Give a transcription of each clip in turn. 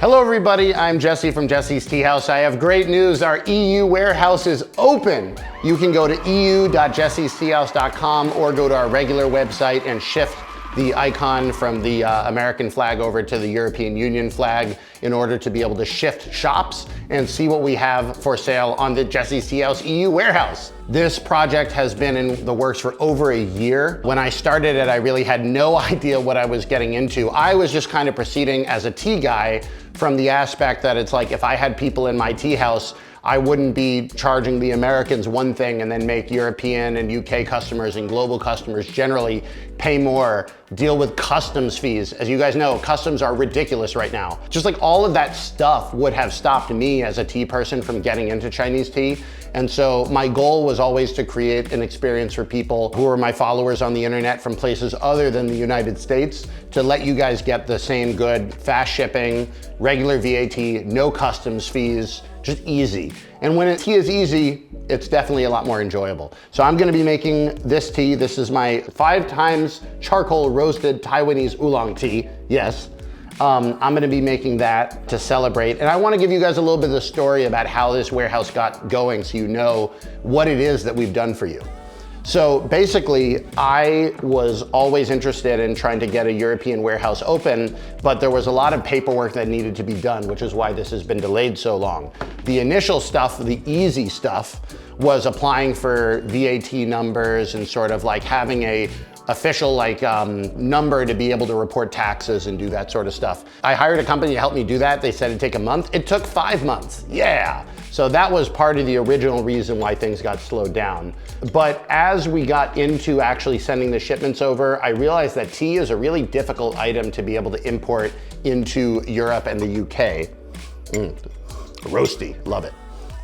Hello everybody, I'm Jesse from Jesse's Tea House. I have great news, our EU warehouse is open. You can go to eu.jessesteahouse.com or go to our regular website and shift the icon from the American flag over to the European Union flag in order to be able to shift shops and see what we have for sale on the Jesse's Tea House EU warehouse. This project has been in the works for over a year. When I started it, I really had no idea what I was getting into. I was just kind of proceeding as a tea guy from the aspect that it's like, if I had people in my tea house, I wouldn't be charging the Americans one thing and then make European and UK customers and global customers generally pay more, deal with customs fees. As you guys know, customs are ridiculous right now. Just like all of that stuff would have stopped me as a tea person from getting into Chinese tea. And so my goal was always to create an experience for people who are my followers on the internet from places other than the United States to let you guys get the same good, fast shipping, regular VAT, no customs fees, just easy. And when tea is easy, it's definitely a lot more enjoyable. So I'm gonna be making this tea. This is my 5 times charcoal roasted Taiwanese oolong tea, yes. I'm gonna be making that to celebrate. And I wanna give you guys a little bit of the story about how this warehouse got going so you know what it is that we've done for you. So basically, I was always interested in trying to get a European warehouse open, but there was a lot of paperwork that needed to be done, which is why this has been delayed so long. The initial stuff, the easy stuff, was applying for VAT numbers and sort of like having a official number to be able to report taxes and do that sort of stuff. I hired a company to help me do that. They said it'd take a month. It took 5 months, yeah. So that was part of the original reason why things got slowed down. But as we got into actually sending the shipments over, I realized that tea is a really difficult item to be able to import into Europe and the UK. Roasty, love it.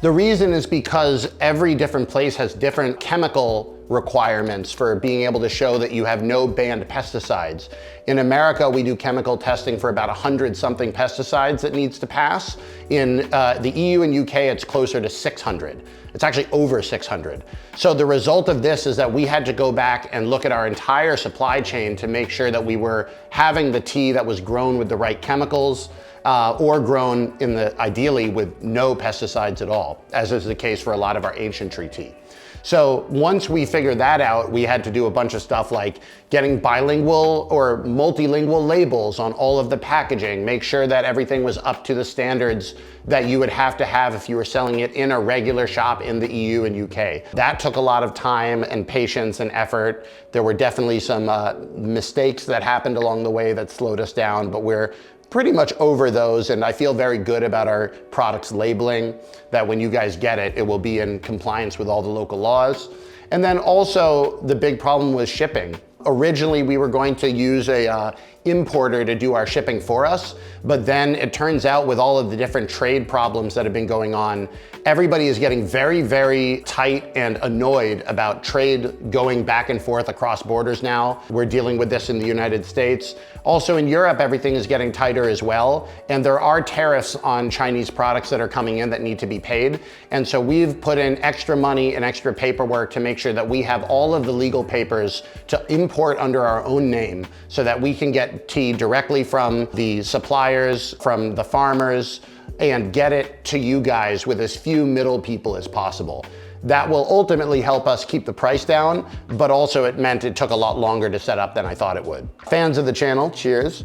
The reason is because every different place has different chemical requirements for being able to show that you have no banned pesticides. In America, we do chemical testing for about 100 something pesticides that needs to pass. In the EU and UK, it's closer to 600. It's actually over 600. So the result of this is that we had to go back and look at our entire supply chain to make sure that we were having the tea that was grown with the right chemicals, or grown ideally with no pesticides at all, as is the case for a lot of our ancient tree tea. So once we figured that out, we had to do a bunch of stuff like getting bilingual or multilingual labels on all of the packaging, make sure that everything was up to the standards that you would have to have if you were selling it in a regular shop in the EU and UK. That took a lot of time and patience and effort. There were definitely some mistakes that happened along the way that slowed us down, but we're pretty much over those, and I feel very good about our product's labeling, that when you guys get it, it will be in compliance with all the local laws. And then also the big problem was shipping. Originally, we were going to use a importer to do our shipping for us, but then it turns out with all of the different trade problems that have been going on, everybody is getting very, very tight and annoyed about trade going back and forth across borders now. We're dealing with this in the United States. Also in Europe, everything is getting tighter as well. And there are tariffs on Chinese products that are coming in that need to be paid. And so we've put in extra money and extra paperwork to make sure that we have all of the legal papers to import under our own name so that we can get tea directly from the suppliers, from the farmers, and get it to you guys with as few middle people as possible. That will ultimately help us keep the price down, but also it meant it took a lot longer to set up than I thought it would. Fans of the channel, cheers.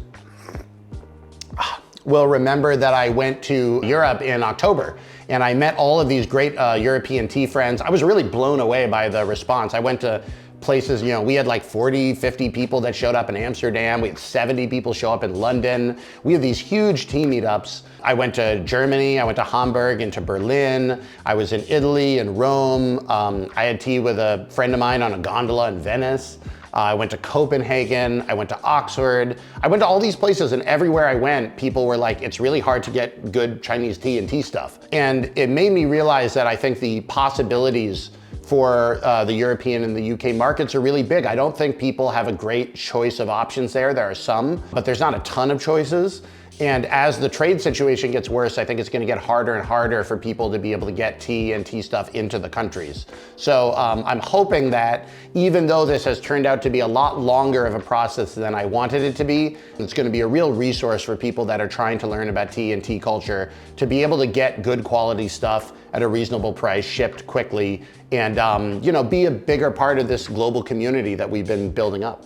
Will remember that I went to Europe in October and I met all of these great European tea friends. I was really blown away by the response. I went to places, you know, we had like 40, 50 people that showed up in Amsterdam. We had 70 people show up in London. We had these huge tea meetups. I went to Germany, I went to Hamburg and to Berlin. I was in Italy and Rome. I had tea with a friend of mine on a gondola in Venice. I went to Copenhagen, I went to Oxford. I went to all these places, and everywhere I went, people were like, it's really hard to get good Chinese tea and tea stuff. And it made me realize that I think the possibilities for the European and the UK markets are really big. I don't think people have a great choice of options there. There are some, but there's not a ton of choices. And as the trade situation gets worse, I think it's gonna get harder and harder for people to be able to get tea and tea stuff into the countries. So I'm hoping that even though this has turned out to be a lot longer of a process than I wanted it to be, it's gonna be a real resource for people that are trying to learn about tea and tea culture to be able to get good quality stuff at a reasonable price, shipped quickly, and be a bigger part of this global community that we've been building up.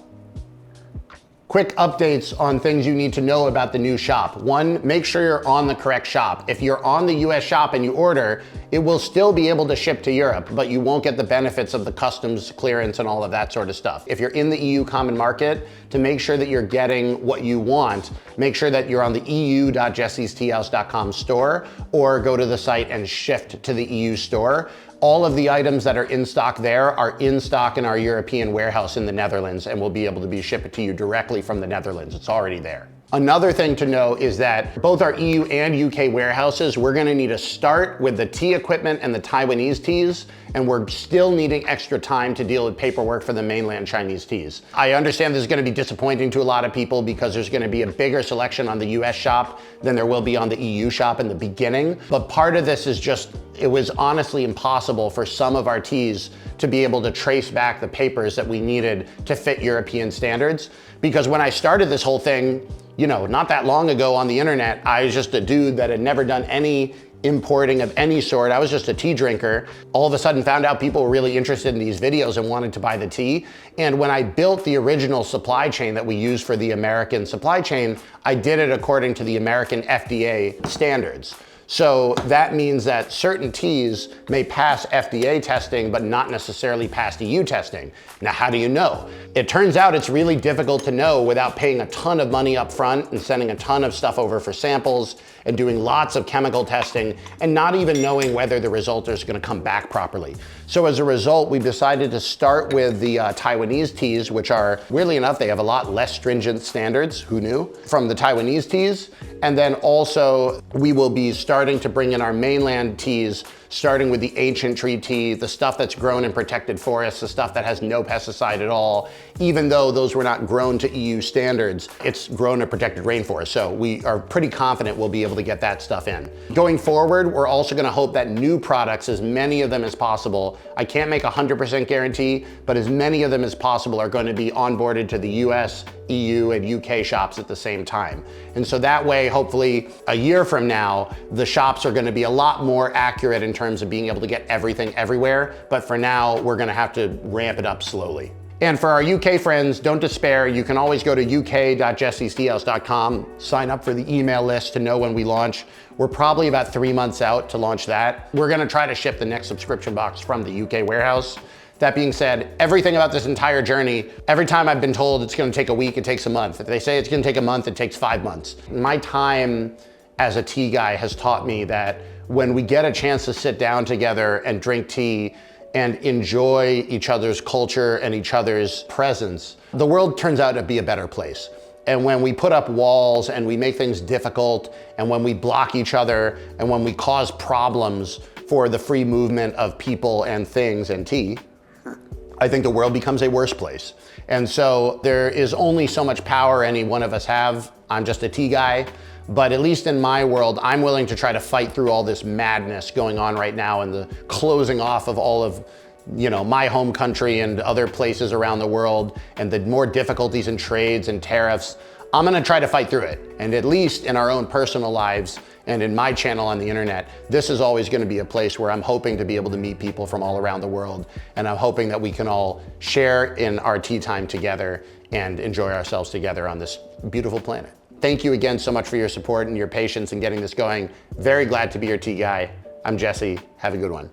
Quick updates on things you need to know about the new shop. One, make sure you're on the correct shop. If you're on the US shop and you order, it will still be able to ship to Europe, but you won't get the benefits of the customs clearance and all of that sort of stuff. If you're in the EU common market, to make sure that you're getting what you want, make sure that you're on the eu.jessie'steahouse.com store or go to the site and shift to the EU store. All of the items that are in stock there are in stock in our European warehouse in the Netherlands and will be able to be shipped to you directly from the Netherlands. It's already there. Another thing to know is that both our EU and UK warehouses, we're gonna need to start with the tea equipment and the Taiwanese teas, and we're still needing extra time to deal with paperwork for the mainland Chinese teas. I understand this is gonna be disappointing to a lot of people because there's gonna be a bigger selection on the US shop than there will be on the EU shop in the beginning, but part of this is just, it was honestly impossible for some of our teas to be able to trace back the papers that we needed to fit European standards. Because when I started this whole thing, not that long ago on the internet, I was just a dude that had never done any importing of any sort. I was just a tea drinker. All of a sudden found out people were really interested in these videos and wanted to buy the tea. And when I built the original supply chain that we use for the American supply chain, I did it according to the American FDA standards. So that means that certain teas may pass FDA testing, but not necessarily pass EU testing. Now, how do you know? It turns out it's really difficult to know without paying a ton of money up front and sending a ton of stuff over for samples and doing lots of chemical testing and not even knowing whether the result is gonna come back properly. So as a result, we decided to start with the Taiwanese teas, which are, weirdly enough, they have a lot less stringent standards, who knew, from the Taiwanese teas. And then also we will be starting to bring in our mainland teas, starting with the ancient tree tea, the stuff that's grown in protected forests, the stuff that has no pesticide at all. Even though those were not grown to EU standards, it's grown in protected rainforest. So we are pretty confident we'll be able to get that stuff in. Going forward, we're also gonna hope that new products, as many of them as possible, I can't make 100% guarantee, but as many of them as possible are going to be onboarded to the US, EU, and UK shops at the same time. And so that way, hopefully a year from now, the shops are gonna be a lot more accurate in terms of being able to get everything everywhere. But for now, we're gonna have to ramp it up slowly. And for our UK friends, don't despair. You can always go to uk.jessie'steahouse.com, sign up for the email list to know when we launch. We're probably about 3 months out to launch that. We're gonna try to ship the next subscription box from the UK warehouse. That being said, everything about this entire journey, every time I've been told it's gonna take a week, it takes a month. If they say it's gonna take a month, it takes 5 months. My time as a tea guy has taught me that when we get a chance to sit down together and drink tea and enjoy each other's culture and each other's presence, the world turns out to be a better place. And when we put up walls and we make things difficult, and when we block each other, and when we cause problems for the free movement of people and things and tea, I think the world becomes a worse place. And so there is only so much power any one of us have. I'm just a tea guy. But at least in my world, I'm willing to try to fight through all this madness going on right now and the closing off of all of my home country and other places around the world and the more difficulties in trades and tariffs. I'm gonna try to fight through it. And at least in our own personal lives and in my channel on the internet, this is always gonna be a place where I'm hoping to be able to meet people from all around the world. And I'm hoping that we can all share in our tea time together and enjoy ourselves together on this beautiful planet. Thank you again so much for your support and your patience in getting this going. Very glad to be your tea guy. I'm Jesse. Have a good one.